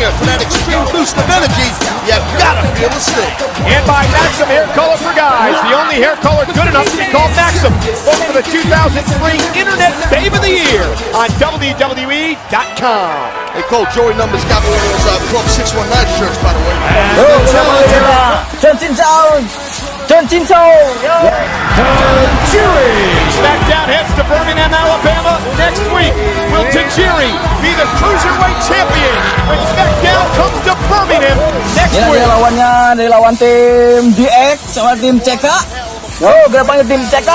here for that extreme boost of energy. You gotta feel the sting. And by Maxim Hair Color for Guys, the only hair color good enough to be called Maxim. Vote for the 2003 Internet Babe of the Year on WWE.com. Hey Cole, Joey Numbers got me one of those Club 619 shirts, by the way. SmackDown heads to Birmingham, Alabama next week. Will Tajiri be the Cruiserweight Champion when SmackDown comes to Birmingham next week? Dia lawannya dari lawan tim DX sama tim CK. Kita panggil tim CK.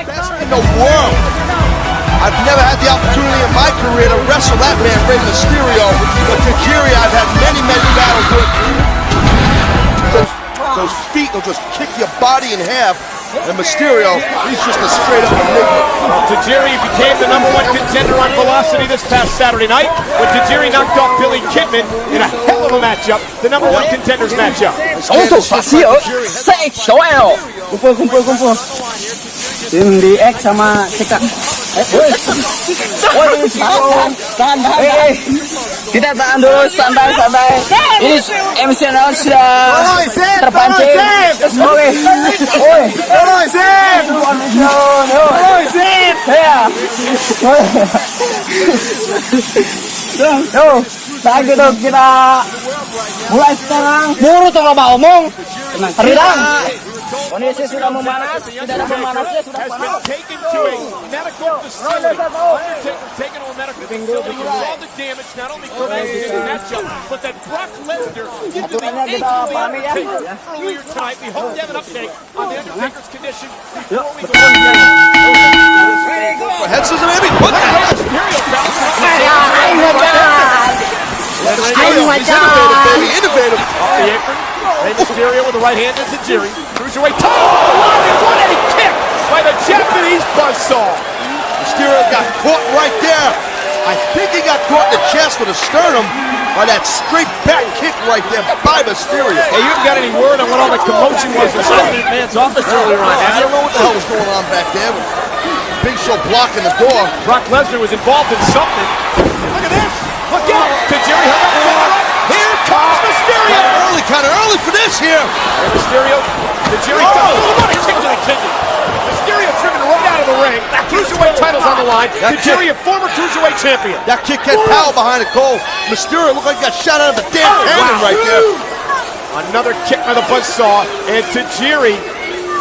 Best in the world. I've never had the opportunity in my career to wrestle that man, Rey Mysterio, but Tajiri I've had many battles with. Those feet will just kick your body in half, and Mysterio, he's just a straight-up enigma. Tajiri became the #1 contender on Velocity this past Saturday night when Tajiri knocked off Billy Kidman in a hell of a matchup, the #1 contenders matchup. Kumpul. Tim DX sama CK. Kita tahan dulu, santai. Ini MC sudah terpancing. Oke. Kita mulai sekarang. Buru tuh mau ngomong. Tenang. Kondisi sudah memanas, tidak ada pemanasnya, sudah panas. Aturannya kita pahami ya. Head scissors, baby. What the hell? Innovative. Off the apron. Rey Mysterio with the right hand to Tajiri. Cruiserweight title. What a kick by the Japanese buzzsaw. Mysterio got caught right there. I think he got caught in the chest with a sternum by that straight back kick right there by Mysterio. Hey, you haven't got any word on what all the commotion was inside the man's office earlier on? I don't know what the hell was going on back there. Big Show blocking the door. Brock Lesnar was involved in something. Look at this. Look out. Tajiri hung up for it. Here comes Mysterio. Kind of early for this here. And Mysterio, Tajiri, what a kick to the kidney. Mysterio driven right out of the ring. Cruiserweight title's on the line. Tajiri, a former Cruiserweight champion. That kick had power behind it, Cole. Mysterio looked like he got shot out of a damn cannon right there. Another kick by the buzzsaw. And Tajiri,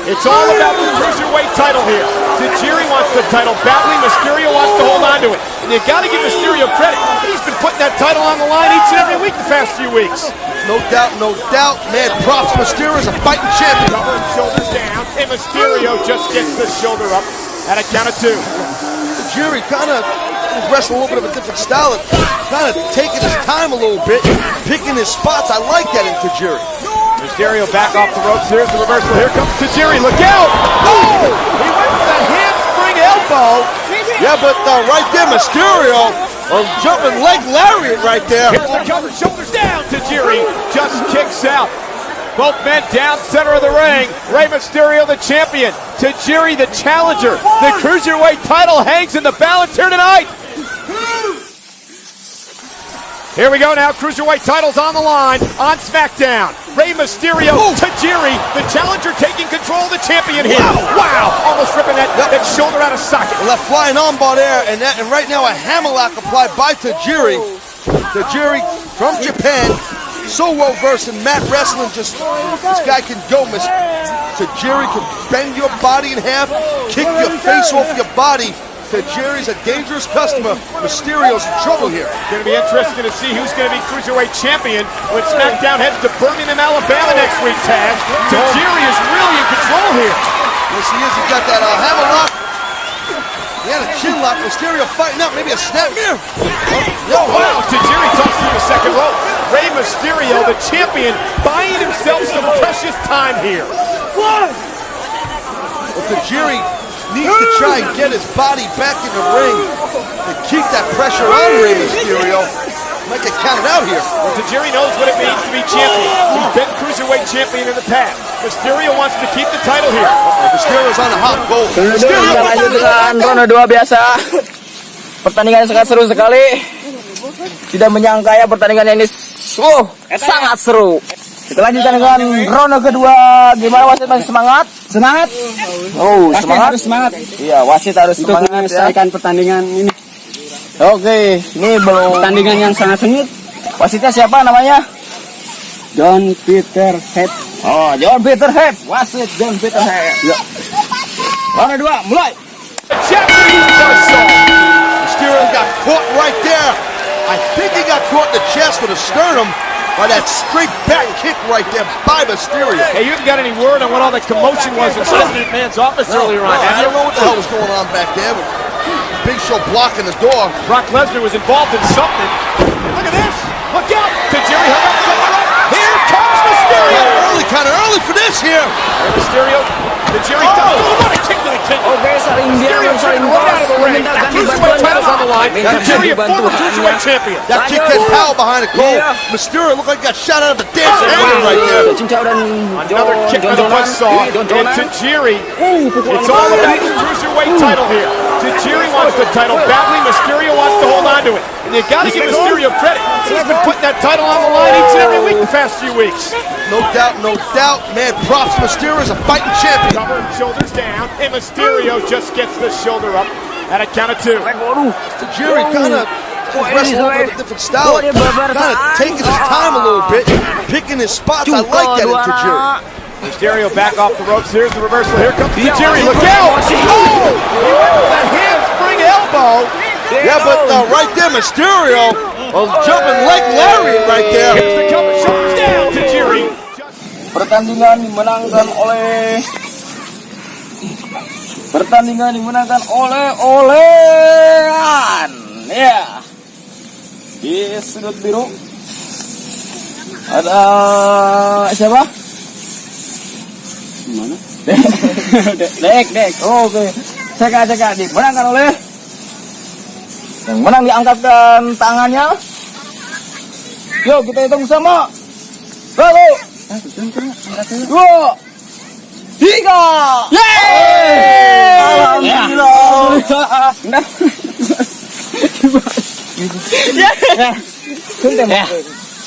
it's all about the Cruiserweight title here. Tajiri wants the title badly. Mysterio wants to hold on to it. And you got to give Mysterio credit. He's been putting that title on the line each and every week the past few weeks. No doubt. Man, props. Mysterio's a fighting champion. Cover and shoulders down. And Mysterio just gets the shoulder up at a count of 2. Tajiri kind of wrestling a little bit of a different style. Kind of taking his time a little bit. Picking his spots. I like that in Tajiri. Mysterio back off the ropes. Here's the reversal. Here comes Tajiri. Look out! Oh! He went for the handspring elbow. Yeah, but right there, Mysterio, jumping leg lariat right there. Here's the cover. Shoulders down. Tajiri just kicks out. Both men down center of the ring. Rey Mysterio, the champion. Tajiri, the challenger. The Cruiserweight title hangs in the balance here tonight. Here we go now, Cruiserweight title's on the line on SmackDown. Rey Mysterio, Tajiri, the challenger taking control of the champion here. Wow. Almost ripping that shoulder out of socket. Left flying armbar there, and right now a hammerlock applied by Tajiri. Tajiri from Japan, so well versed in mat wrestling. Just this guy can go. Tajiri can bend your body in half, kick your face off your body. Tajiri's a dangerous customer. Mysterio's in trouble here. It's going to be interesting to see who's going to be Cruiserweight champion when SmackDown heads to Birmingham, Alabama next week, Taz. Tajiri is really in control here. Yes, he is. He got that hammerlock. He had a chin lock. Mysterio fighting out. Maybe a snap here. Oh, wow. Tajiri tosses to the second rope. Rey Mysterio, the champion, buying himself some precious time here. Well, Tajiri needs to try and get his body back in the ring to keep that pressure on Rey Mysterio. Might get counted out here. Well, Tajiri knows what it means to be champion. He's been Cruiserweight champion in the past. Mysterio wants to keep the title here. Mysterio's on the hot goal. Kita lanjut dengan ronde 2 biasa. Pertandingan sangat seru sekali. Tidak menyangka ya pertandingan ini sangat seru. Kita lanjutkan dengan ronde kedua. Gimana wasit, masih semangat? Semangat. Oh, pasti semangat. Harus semangat. Iya, wasit harus untuk semangat menyelesaikan pertandingan ini. Oke, ini belum pertandingan yang sangat sengit. Wasitnya siapa namanya? John Peter Head. Oh, John Peter Head. Wasit John Peter Head. Ya. Ronde 2, mulai. Mysterio got caught right there. I think he got caught in the chest with a sternum by that straight back kick right there by Mysterio. Hey, you haven't got any word on what all that commotion was inside the man's office earlier on, I have you? don't know what the hell was going on back there, but Big Show blocking the door. Brock Lesnar was involved in something. Look at this! Look out! Tajiri hung up from the right. Here comes Mysterio! Kind of early for this here. And Mysterio, Tajiri does what a kick to the kidney. Oke, saling dia saling Right out of the ring. meminta ganti Cruiserweight title's on the line. bantuan. Tajiri, a former Cruiserweight champion. That kick getting power behind the goal. Mysterio looked like he got shot out of the dancing ring right there. Cincau dan Another kick to the buzzsaw. And Tajiri, it's all about the Cruiserweight title here. Tajiri wants the title badly. Mysterio wants to hold on to it. And you got to give Mysterio credit. He's been putting that title on the line each and every week the past few weeks. No doubt, no doubt. Man, props to Mysterio as a fighting champion. Cover, shoulders down, and Mysterio just gets the shoulder up at a count of 2. Tajiri kind of wrestling with a different style. Kind of taking his time a little bit, picking his spots. I like that in Tajiri. Mysterio back off the ropes. Here's the reversal. Here comes Tajiri. Look out! Oh! He went with that handspring elbow. Yeah, but right there, Mysterio was jumping leg lariat right there. Here's the cover, shoulders down. Tajiri. pertandingan dimenangkan oleh Olehan. Ya. Di sudut biru ada siapa? Mana? Dek. Oh, oke. Cek dimenangkan oleh yang menang diangkatkan tangannya. Yuk kita hitung sama. 1, 2, 3. Yeay! Alhamdulillah. Nah.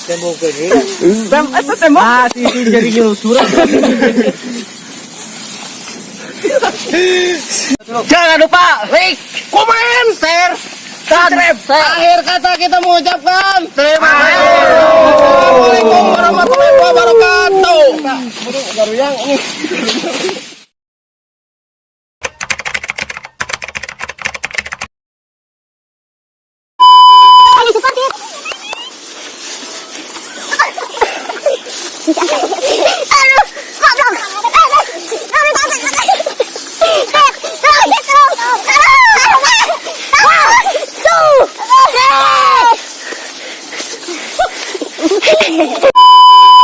Tembok. Jadi surat. Jangan lupa like, komen, share, subscribe. Akhir kata kita mengucapkan terima kasih. Assalamualaikum warahmatullahi wabarakatuh. Baru yang ini.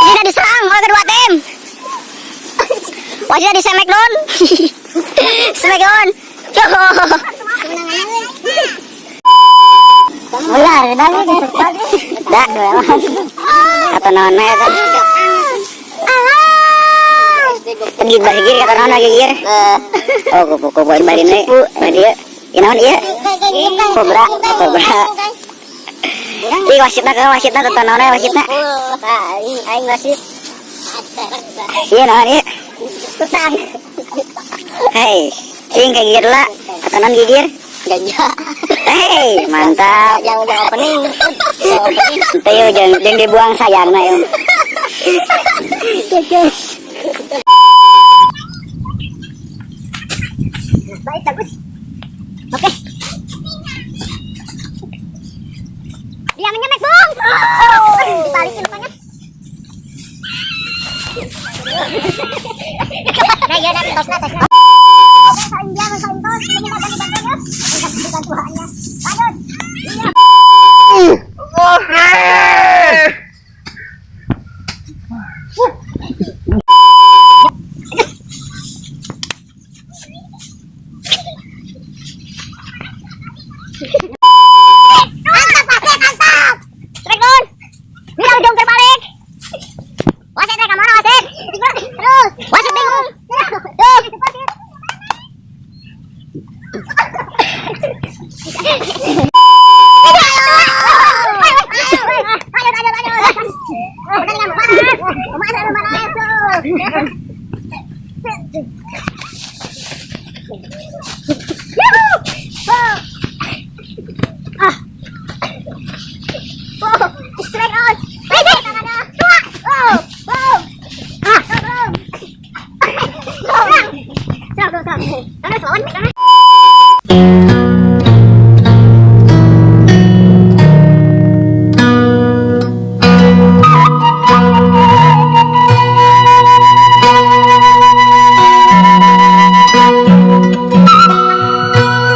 Tidak diserang oleh kedua tim. Wasit di Smackdown. Smackdown. Kata nona kan. Pergi barigir kata nona gigir. Oh kok barin we. Dia. Inaon ieu? Kobra. Ih wasitna kata nona wasitna. Aing wasit. Iya naon ieu? Tutang. Hei, cing kayak gigir lah. Kata non gigir. Ganja. Hei, mantap. Yang udah opening. Itu yuk, jangan dibuang sayang na yuk. Baik, bagus. Oke. Dia menyemek, Bung. Dibalikin lukanya. Nah, ya udah tosna. Saling dia saling tos, menggunakan bantuannya. Bukan Tuhannya. Lanjut. Iya. Oke. Strike on. Pwede. Tua. Oh.